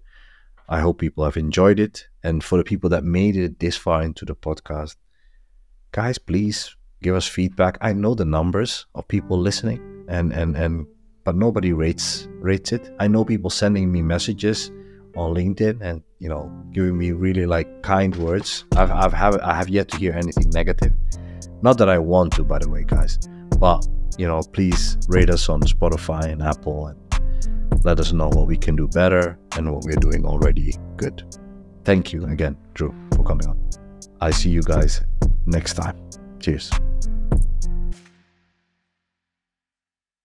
I hope people have enjoyed it. And for the people that made it this far into the podcast, guys, please give us feedback. I know the numbers of people listening, but nobody rates it. I know people sending me messages on LinkedIn and giving me really kind words. I have yet to hear anything negative. Not that I want to, by the way, guys. But please rate us on Spotify and Apple and let us know what we can do better and what we're doing already good. Thank you again, Drew, for coming on. I see you guys next time. Cheers.